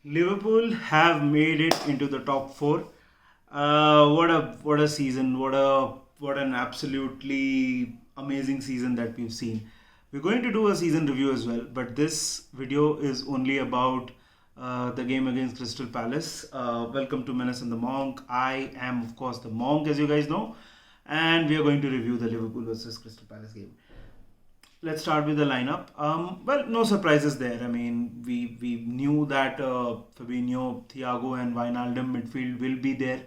Liverpool have made it into the top four. What a season! What an absolutely amazing season that we've seen. We're going to do a season review as well, but this video is only about the game against Crystal Palace. Welcome to Menace and the Monk. I am, of course, the Monk, as you guys know, and we are going to review the Liverpool versus Crystal Palace game. Let's start with the lineup. Well, no surprises there. I mean, we knew that Fabinho, Thiago, and Wijnaldum midfield will be there.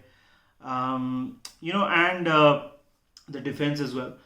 And the defense as well.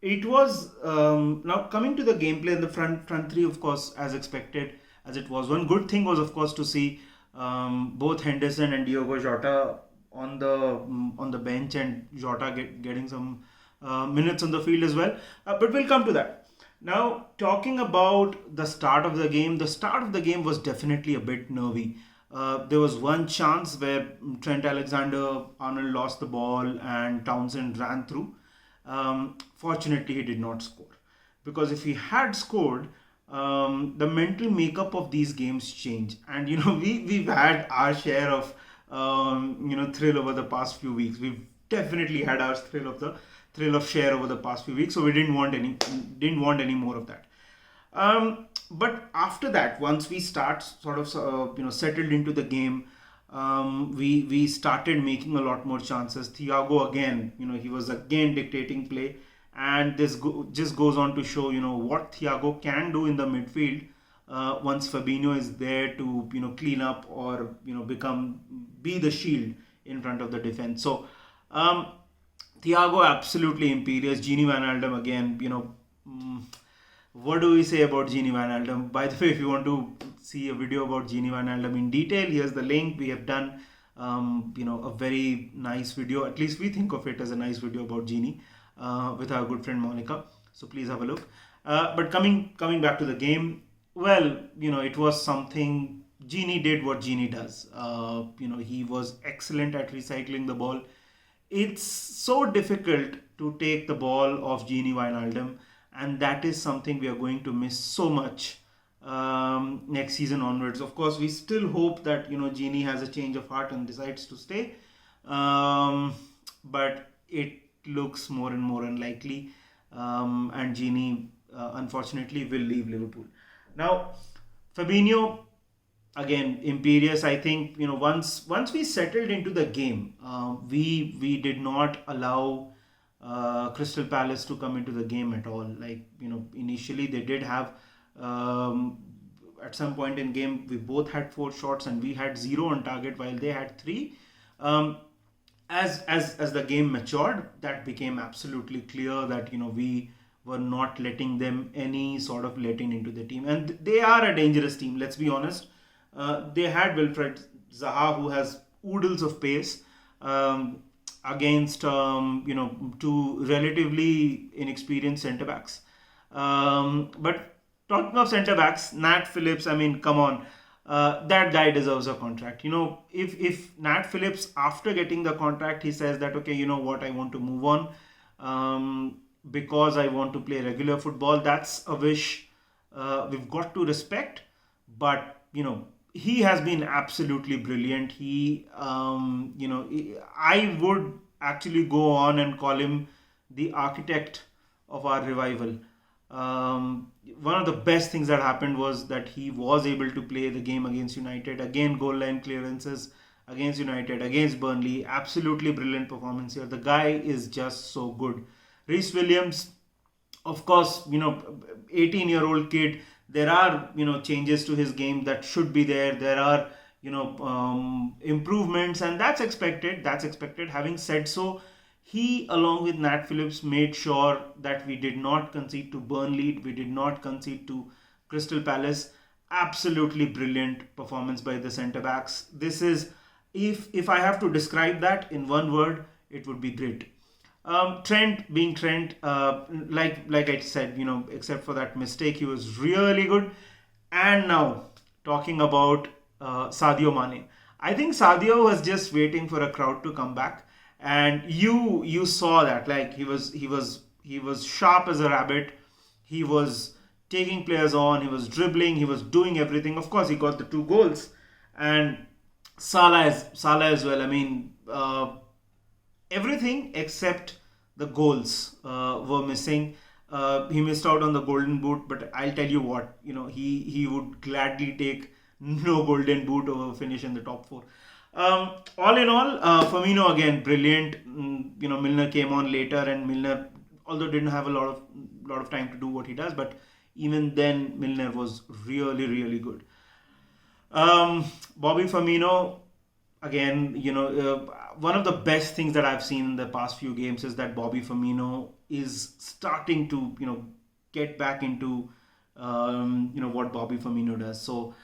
It was now coming to the gameplay in the front three, of course, as expected, as it was. One good thing was, of course, to see both Henderson and Diogo Jota on the bench, and Jota getting some minutes on the field as well. But we'll come to that. Now, talking about the start of the game was definitely a bit nervy. There was one chance where Trent Alexander-Arnold lost the ball and Townsend ran through. Fortunately, he did not score. Because if he had scored, the mental makeup of these games change. And, we've had our share of, thrill over the past few weeks. We've definitely had our thrill of share over the past few weeks. So we didn't want any more of that. But after that, once we start sort of settled into the game, we started making a lot more chances. Thiago again, he was again dictating play, and just goes on to show what Thiago can do in the midfield once Fabinho is there to clean up or be the shield in front of the defense. So Thiago absolutely imperious. Gini Wijnaldum again, what do we say about Gini Wijnaldum? By the way, if you want to see a video about Gini Wijnaldum in detail, here's the link. We have done, a very nice video. At least we think of it as a nice video about Gini with our good friend Monica. So please have a look. But coming back to the game, well, it was something. Gini did what Gini does. He was excellent at recycling the ball. It's so difficult to take the ball off Gini Wijnaldum, and that is something we are going to miss so much next season onwards. Of course, we still hope that Gini has a change of heart and decides to stay, but it looks more and more unlikely, and Gini unfortunately will leave Liverpool. Now, Fabinho again imperious. I think once we settled into the game, we did not allow Crystal Palace to come into the game at all. Like initially they did have at some point in game we both had 4 shots and we had 0 on target while they had 3. As the game matured, that became absolutely clear that we were not letting them any sort of letting into the team, and they are a dangerous team. Let's be honest. They had Wilfred Zaha, who has oodles of pace, against two relatively inexperienced centre backs. But talking of centre backs, Nat Phillips. I mean, come on, that guy deserves a contract. If Nat Phillips, after getting the contract, he says that okay, you know what, I want to move on because I want to play regular football. That's a wish we've got to respect. But he has been absolutely brilliant. I would actually go on and call him the architect of our revival. One of the best things that happened was that he was able to play the game against United. Again, goal line clearances against United, against Burnley. Absolutely brilliant performance here. The guy is just so good. Reece Williams, of course, 18-year-old kid. There are changes to his game that should be there. There are improvements, and that's expected. Having said so, he along with Nat Phillips made sure that we did not concede to Burnley, we did not concede to Crystal Palace. Absolutely brilliant performance by the centre backs. This is, if I have to describe that in one word, it would be great. Trent being Trent, like I said, except for that mistake, he was really good. And now talking about Sadio Mane, I think Sadio was just waiting for a crowd to come back, and you saw that. Like he was sharp as a rabbit. He was taking players on, he was dribbling, he was doing everything. Of course, he got the 2 goals, and Salah as well. I mean, everything except the goals were missing. He missed out on the golden boot, but I'll tell you what, he would gladly take no golden boot over finish in the top four. All in all, Firmino again brilliant. Milner came on later, and Milner, although didn't have a lot of time to do what he does, but even then Milner was really really good. Bobby Firmino, again, one of the best things that I've seen in the past few games is that Bobby Firmino is starting to, get back into, what Bobby Firmino does. So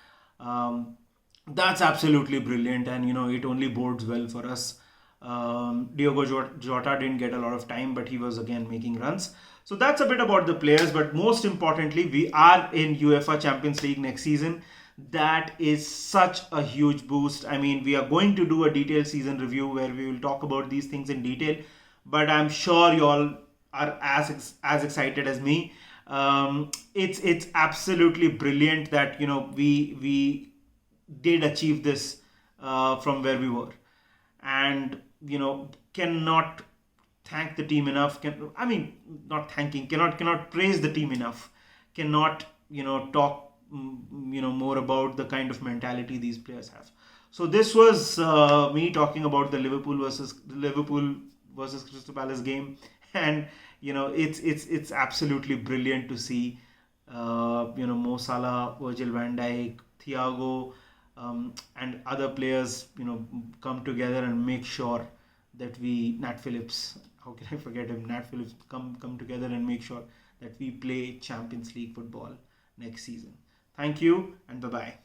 that's absolutely brilliant, and it only bodes well for us. Diogo Jota didn't get a lot of time, but he was again making runs. So that's a bit about the players, but most importantly, we are in UEFA Champions League next season. That is such a huge boost. I mean, we are going to do a detailed season review where we will talk about these things in detail, but I'm sure you all are as excited as me. It's absolutely brilliant that we did achieve this from where we were, and cannot thank the team enough. Not thanking, cannot praise the team enough. Cannot talk more about the kind of mentality these players have. So this was me talking about the Liverpool versus Crystal Palace game, and it's absolutely brilliant to see Mo Salah, Virgil van Dijk, Thiago, and other players come together and make sure that Nat Phillips, how can I forget him, Nat Phillips, come together and make sure that we play Champions League football next season. Thank you, and bye bye.